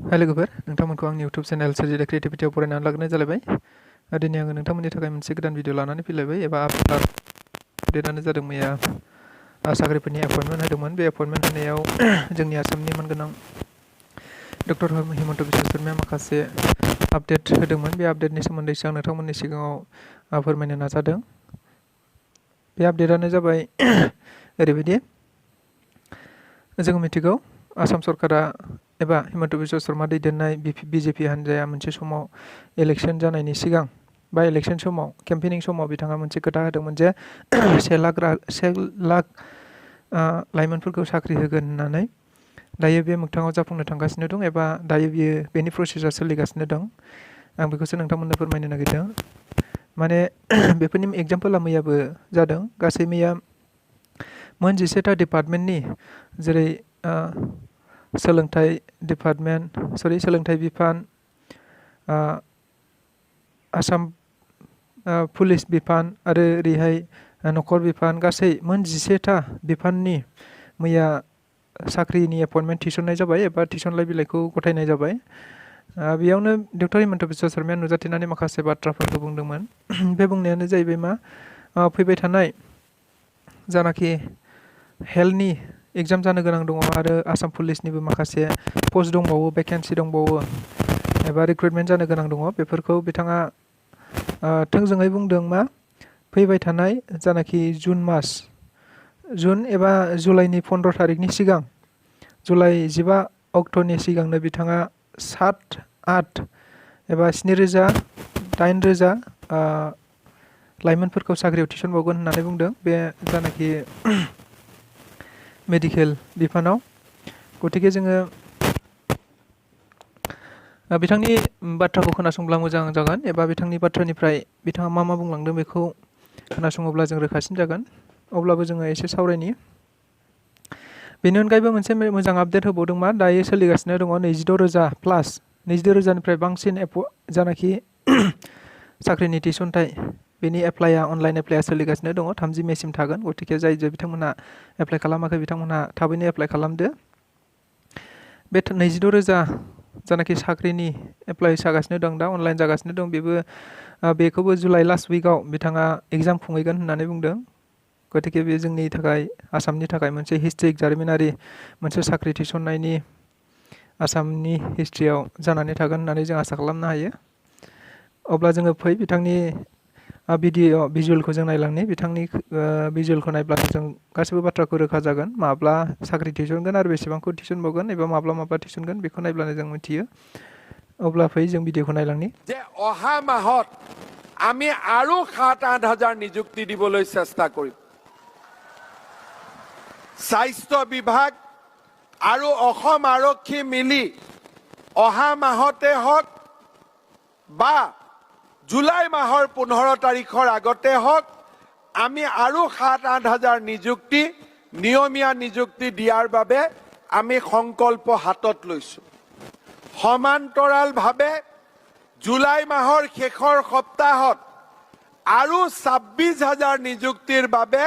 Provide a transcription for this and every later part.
हाय लोगोफोर नोंथांमोनखौ आंनि YouTube चेनेल सोरजिदा क्रिएटिभिटियाव बरायनानै लाग्रोनाय जालायबाय। दिनै आङो नोंथांमोननि थाखाय मोनसे गोदान भिडिअ लानानै फैलायबाय एबा आपडेटआनो जादों मैया साख्रिफोरनि एपइन्टमेन्ट होदोंमोन। बे एपइन्टमेन्ट होनायाव जोंनि आसामनि मानगोनां डक्टर हिमन्त बिश्व शर्माया माखासे आपडेट होदोंमोन। बे आपडेटनि सोमोन्दैसो आं नोंथांमोननि सिगाङाव फोरमायनो नाजादों। बे आपडेटआनो जाबाय ओरैबायदि जों मिथिगौ आसाम सरकारा एबा हिमन्त बिश्व शर्मा दैदेननाय बिजेपि हान्जाया मोनसे समाव इलेक्शन जानायनि सिगां बा इलेक्शन समाव केम्पेनिं समाव बिथाङा मोनसे खोथा होदोंमोन जे 1 लाख लाइमोनफोरखौ साख्रि होगोन होननानै। दायो बे मोगथाङाव जाफुंनो थांगासिनो दं एबा दायो बेनि प्रसेसा सोलिगासिनो दं। आं बेखौसो नोंथांमोननो फोरमायनो नागिरदों। माने बेफोरनि एग्जाम्पला मैयाबो जादों। गासै मैया मोन 17टा डिपार्टमेन्टनि जेरै सोलोंथाइ बिफान, आसाम पुलिस बिफान आरो ओरैहाय नखर बिफान, गासै मोन 11टा बिफाननि मैया साख्रिनि एपइन्टमेन्ट थिसननाय जाबाय एबा थिसनलाइ बिलाइखौ गथायनाय जाबाय। बेयावनो डक्टर हिमन्त बिश्व शर्माया नुजाथिनानै माखासे बाथ्राफोरखौ बुंदोंमोन। बे बुंनायानो जाहैबाय मा फैबाय थानाय जानाखि हेल्थनि एग्जाम जानो गोनां दङ आरो आसाम पुलिसनिबो माखासे पस्ट दंबावो, भेकेन्सि दंबावो एबा रिक्रुटमेन्ट जानो गोनां दङ। बेफोरखौ बिथाङा थोंजोङै बुंदों मा फैबाय थानाय जानाखि जुन एबा जुलाइनि 15 तारिखनि सिगां, जुलाइ 15 अक्ट'नि सिगांनो बिथाङा 7-8 एबा 7,000-8,000 लाइमोनफोरखौ साख्रियाव थिसनबावगोन होननानै बुंदों। बे जानाखि मेडिकेल बिफानाव। गतिके जोङो बिथांनि बाथ्राखौ खोनासंब्ला मोजां जागोन एबा बिथांनि बाथ्रानिफ्राय बिथाङा मा बुंलांदों बेखौ खोनासङोब्ला जों रोखासिन जागोन। अब्लाबो जोङो एसे सावरायनि। बेनि अनगायैबो मोनसे मोजां आपडेट होबावदों मा दायो सोलिगासिनो दङ 26,000 प्लास 26,000निफ्राय बांसिन जानाखि साख्रिनि थिसनथाइ बेनि अनलाइन एप्लाइआ सोलिगासिनो दङ। 30 मेसिम थागोन। गतिके जाय बिथांमोनहा एप्लाइ खालामाखै बिथांमोनहा थाबैनो एप्लाइ खालामदो। बे 26,000 जानाखि साख्रिनि एप्लाइ जागासिनो दं, दा अनलाइन जागासिनो दं, बेखौबो जुलाइ लास्ट उइकआव बिथाङा एग्जाम खुंहैगोन होननानै बुंदों। गतिके बे जोंनि थाखाय आसामनि थाखाय मोनसे हिस्ट्रिक जारिमिनारि मोनसे साख्रि थिसननायनि आसामनि हिस्ट्रियाव जानानै थागोन होननानै जों आसा खालामनो हायो। अब्ला जोङो बिथांनि भिजुअलखौ जों नायलांनि। बिथांनि भिजुअलखौ नायब्लानो जों गासैबो बाथ्राखौ रोखा जागोन। माब्ला साख्रि थिसनगोन आरो बेसेबांखौ थिसनबावगोन एबा माब्ला थिसनगोन बेखौ नायब्लानो जों मिथियो। अब्ला जों भिडिअखौ नायलांनि। যে অহা মাহত আমি আৰু 7-8 হাজাৰ নিযুক্তি দিবলৈ চেষ্টা কৰিম। স্বাস্থ্য বিভাগ আৰু অসম আৰক্ষী মিলি অহা মাহতে হওক বা জুলাই মাহৰ 15 তাৰিখৰ আগতে হওক আমি আৰু 7-8 হাজাৰ নিযুক্তি নিয়মীয়া নিযুক্তি দিয়াৰ বাবে আমি সংকল্প হাতত লৈছো। সমান্তৰালভাৱে জুলাই মাহৰ শেষৰ সপ্তাহত আৰু 26,000 নিযুক্তিৰ বাবে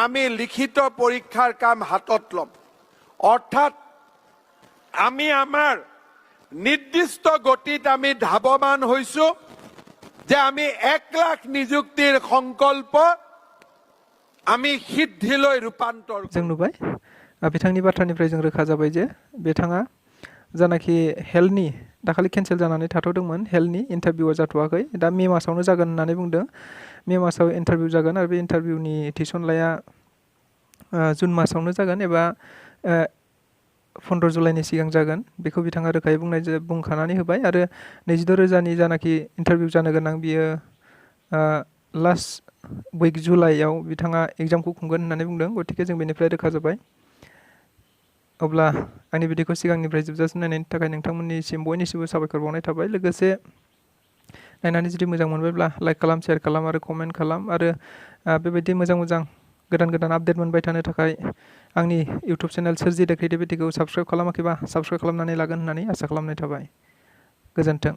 আমি লিখিত পৰীক্ষাৰ কাম হাতত ল'ম। অৰ্থাৎ আমি আমাৰ নিৰ্দিষ্ট গতিত আমি ধাৱমান হৈছো যে আমি 1 লাখ নিযুক্তিৰ সংকল্প আমি সিদ্ধিলৈ ৰূপান্তৰ जों नुबाय बिथांनि बाथ्रानिफ्राय जों रोखा जाबाय जे बिथाङा जानाखि हेल्थनि दाखालि केन्सेल जानानै थाथ'दोंमोन, हेल्थनि इन्टारभिउआ जाथ'वाखै, दा मे मासावनो जागोन होननानै बुंदों। मे मासाव इन्टारभिउ जागोन आरो बे इन्टारभिउनि थिसनलाइआ जुन मासावनो जागोन एबा 15 जुलाइनि सिगां जागोन। बेखौ बिथाङा रोखायै बुंखानानै होबाय। आरो 26,000नि जानाखि इन्टारभिउ जानो गोनां बियो लास्ट उइक जुलाइआव बिथाङा एग्जामखौ खुंगोन होननानै बुंदों। गतिके जों बेनिफ्राय रोखा जाबाय। अब्ला आंनि भिडिअखौ सिगांनिफ्राय जोबजासिम नायनायनि थाखाय नोंथांमोननिसिम बयनिसिमबो साबायखर बावनाय थाबाय। लोगोसे नायनानै जुदि मोजां मोनबायब्ला लाइक खालाम, शेयार खालाम आरो कमेन्ट खालाम। आरो बेबायदि मोजां गोदान आपडेट मोनबाय थानो थाखाय आंनि इउटुब चेनेल सोरजिदा क्रिएटिभिटिखौ साबस्क्राइब खालामाखैबा साबस्क्राइब खालामनानै लागोन होननानै आसा खालामनाय थाबाय। गोजोन्थों।